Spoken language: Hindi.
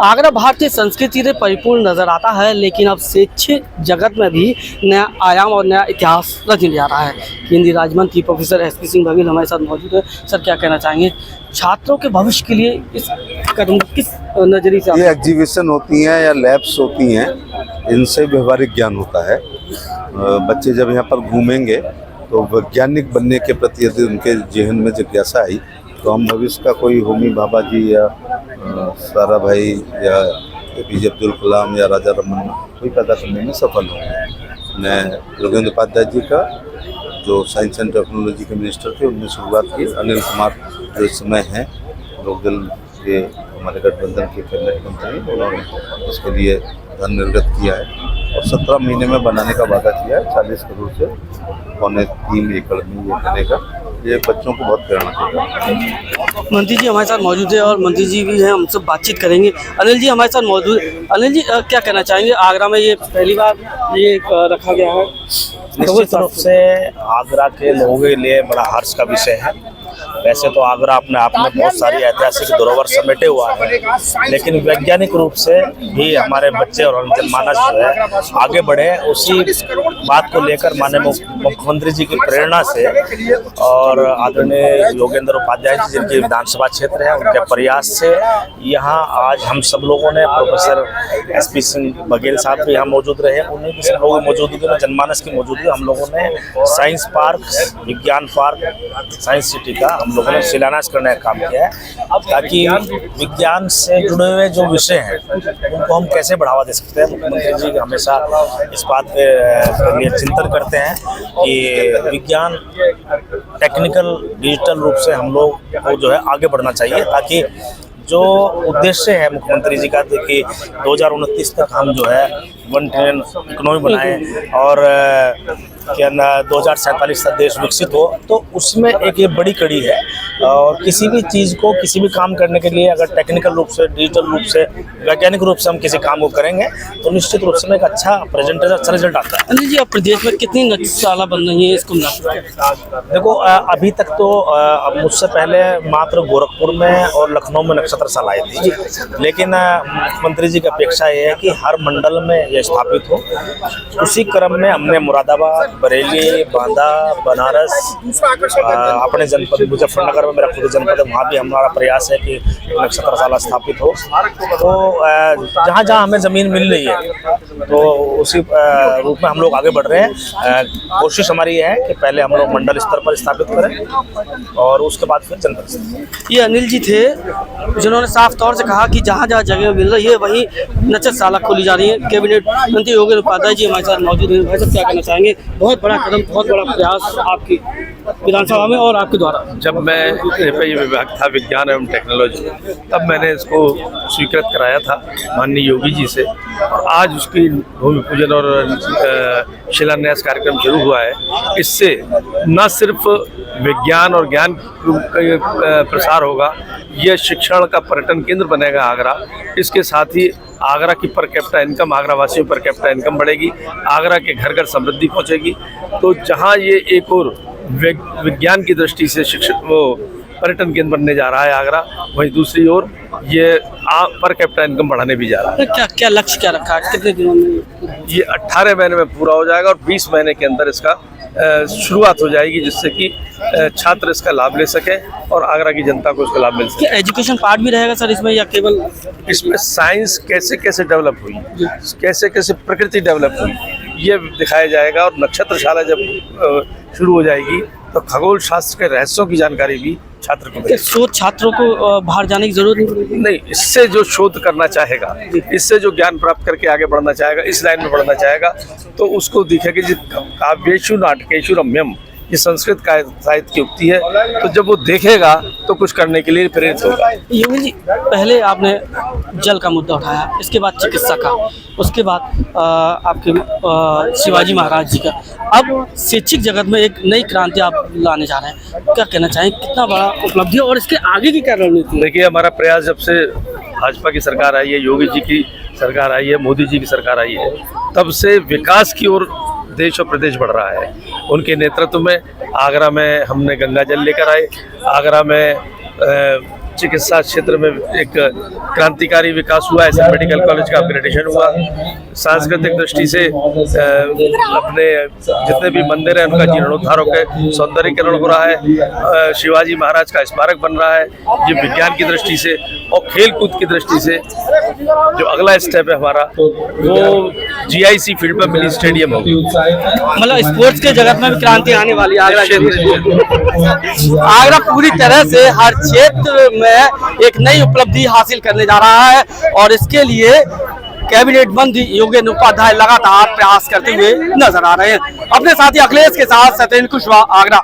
आगरा भारतीय संस्कृति से परिपूर्ण नजर आता है, लेकिन अब शैक्षिक जगत में भी नया आयाम और नया इतिहास रचने जा रहा है। केंद्रीय राज्य मंत्री प्रोफेसर एसपी सिंह बघेल हमारे साथ मौजूद है। सर, क्या कहना चाहेंगे छात्रों के भविष्य के लिए इस कदम किस नजरिए से? ये एग्जीबिशन होती हैं या लैब्स होती हैं, इनसे व्यवहारिक ज्ञान होता है। बच्चे जब यहाँ पर घूमेंगे तो वैज्ञानिक बनने के प्रति यदि उनके जेहन में जिज्ञासा आई तो हम भविष्य का कोई होमी भाभा जी या सारा भाई या APJ अब्दुल कलाम या राजा रमन्ना कोई पैदा करने में सफल होंगे। मैं योगेंद्र उपाध्याय जी का, जो साइंस एंड टेक्नोलॉजी के मिनिस्टर थे, उनने शुरुआत की। अनिल कुमार जो इस समय हैं लोकदल के हमारे गठबंधन के कैबिनेट मंत्री, उन्होंने इसके लिए धन निर्गत किया है और 17 महीने में बनाने का वादा किया है। 40 करोड़ से 3.25 एकड़ में ये बनेगा। ये बच्चों को बहुत प्रेरणा देगा। मंत्री जी हमारे साथ मौजूद है और मंत्री जी भी हैं, हमसे बातचीत करेंगे। अनिल जी हमारे साथ मौजूद। अनिल जी, क्या कहना चाहेंगे? आगरा में ये पहली बार ये रखा गया है। निश्चित रूप से आगरा के लोगों के लिए बड़ा हर्ष का विषय है। वैसे तो आगरा अपने आप में बहुत सारी ऐतिहासिक धरोहर समेटे हुआ है, लेकिन वैज्ञानिक रूप से भी हमारे बच्चे और जनमानस जो है आगे बढ़े, उसी बात को लेकर माननीय मुख्यमंत्री जी की प्रेरणा से और आदरणीय योगेंद्र उपाध्याय जी जिनकी विधानसभा क्षेत्र है, उनके प्रयास से यहाँ आज हम सब लोगों ने, प्रोफेसर एसपी सिंह बघेल साहब भी यहाँ मौजूद रहे, उन्हीं की सब लोगों की मौजूदगी में, जनमानस की मौजूदगी, हम लोगों ने साइंस पार्क, विज्ञान पार्क, साइंस सिटी का हम लोगों ने शिलान्यास करने का काम किया है, ताकि विज्ञान से जुड़े हुए जो विषय हैं उनको हम कैसे बढ़ावा दे सकते हैं। मुख्यमंत्री जी हमेशा इस बात के लिए चिंतन करते हैं कि विज्ञान टेक्निकल डिजिटल रूप से हम लोग को जो है आगे बढ़ना चाहिए, ताकि जो उद्देश्य है मुख्यमंत्री जी का कि 2029 तक हम जो है 1 ट्रिलियन इकोनॉमी बनाएं और क्या ना 2047 तक देश विकसित हो, तो उसमें एक ये बड़ी कड़ी है। और किसी भी चीज़ को, किसी भी काम करने के लिए अगर टेक्निकल रूप से, डिजिटल रूप से, वैज्ञानिक रूप से हम किसी काम को करेंगे तो निश्चित रूप से एक अच्छा प्रेजेंटेशन, अच्छा रिजल्ट आता है। अनिल जी, अब प्रदेश में कितनी नक्शशाला बन रही है इसको देखो, अभी तक तो मुझसे पहले मात्र गोरखपुर में और लखनऊ में नक्षत्रशाला आई थी, लेकिन मुख्यमंत्री जी की अपेक्षा ये है कि हर मंडल में ये स्थापित हो। उसी क्रम में हमने मुरादाबाद, बरेली, बांदा, बनारस, अपने जनपद मुजफ्फरनगर में, मेरा खुद जनपद है, वहाँ भी हमारा प्रयास है कि नक्षत्रशाला स्थापित हो। तो जहाँ जहाँ हमें ज़मीन मिल रही है तो उसी रूप में हम लोग आगे बढ़ रहे हैं। कोशिश हमारी ये है कि पहले हम लोग मंडल स्तर पर स्थापित करें और उसके बाद फिर जनपद स्तर। ये अनिल जी थे जिन्होंने साफ तौर से कहा कि जहाँ जहाँ जगह मिल रही है वहीं नक्षत्रशाला खोली जा रही है। कैबिनेट मंत्री योगेंद्र उपाध्याय जी हमारे साथ मौजूद हैं। भाई साहब, क्या कहना चाहेंगे? बहुत बड़ा कदम, बहुत बड़ा प्रयास आपकी विधानसभा में और आपके द्वारा। जब मैं ये विभाग था विज्ञान एवं टेक्नोलॉजी, तब मैंने इसको स्वीकृत कराया था माननीय योगी जी से। आज उसकी भूमि पूजन और शिलान्यास कार्यक्रम शुरू हुआ है। इससे न सिर्फ विज्ञान और ज्ञान का प्रसार होगा, यह शिक्षण का पर्यटन केंद्र बनेगा आगरा। इसके साथ ही आगरा की पर कैपिटा इनकम, आगरा वासियों पर कैपिटा इनकम बढ़ेगी, आगरा के घर घर समृद्धि पहुंचेगी। तो जहां ये एक और विज्ञान की दृष्टि से पर्यटन केंद्र बनने जा रहा है आगरा, वहीं दूसरी ओर ये पर कैपिटा इनकम बढ़ाने भी जा रहा है। क्या लक्ष्य क्या रखा है? कितने दिनों में? ये 18 महीने में पूरा हो जाएगा और 20 महीने के अंदर इसका शुरुआत हो जाएगी, जिससे कि छात्र इसका लाभ ले सके और आगरा की जनता को इसका लाभ मिल सके। क्या एजुकेशन पार्ट भी रहेगा सर इसमें, या केवल इसमें साइंस कैसे कैसे डेवलप हुई, कैसे कैसे प्रकृति डेवलप हुई, ये दिखाया जाएगा। और नक्षत्रशाला जब शुरू हो जाएगी तो खगोल शास्त्र के रहस्यों की जानकारी भी छात्र को मिलेगी। शोध छात्रों को बाहर जाने की जरूरत नहीं, इससे जो शोध करना चाहेगा, इससे जो ज्ञान प्राप्त करके आगे बढ़ना चाहेगा, इस लाइन में बढ़ना चाहेगा, तो उसको दिखेगा कि काव्येषु नाटकेषु रम्यम, ये संस्कृत का साहित्य की उक्ति है। तो जब वो देखेगा तो कुछ करने के लिए प्रेरित होगा। योगी जी, पहले आपने जल का मुद्दा उठाया, इसके बाद चिकित्सा का, उसके बाद आपके शिवाजी महाराज जी का, अब शैक्षिक जगत में एक नई क्रांति आप लाने जा रहे हैं। क्या कहना चाहें, कितना बड़ा उपलब्धि है और इसके आगे की क्या रणनीति? देखिए, हमारा प्रयास जब से भाजपा की सरकार आई है, योगी जी की सरकार आई है, मोदी जी की सरकार आई है, तब से विकास की ओर देश और प्रदेश बढ़ रहा है। उनके नेतृत्व में आगरा में हमने गंगा जल लेकर आए, आगरा में चिकित्सा क्षेत्र में एक क्रांतिकारी विकास हुआ है। ऐसे मेडिकल कॉलेज का अपग्रेडेशन हुआ। सांस्कृतिक दृष्टि से अपने जितने भी मंदिर हैं उनका जीर्णोद्धार होकर सौंदर्यीकरण हो रहा है। शिवाजी महाराज का स्मारक बन रहा है। ये विज्ञान की दृष्टि से और खेल कूद की दृष्टि से जो अगला स्टेप है हमारा, वो GIC फील्ड पर मिनी स्टेडियम होगी। मतलब स्पोर्ट्स के जगत में भी क्रांति आने वाली है आगरा के। आगरा पूरी तरह से हर क्षेत्र में एक नई उपलब्धि हासिल करने जा रहा है और इसके लिए कैबिनेट मंत्री योगेंद्र उपाध्याय लगातार प्रयास करते हुए नजर आ रहे हैं। अपने साथी अखिलेश के साथ सत्येंद्र कुशवाहा, आगरा।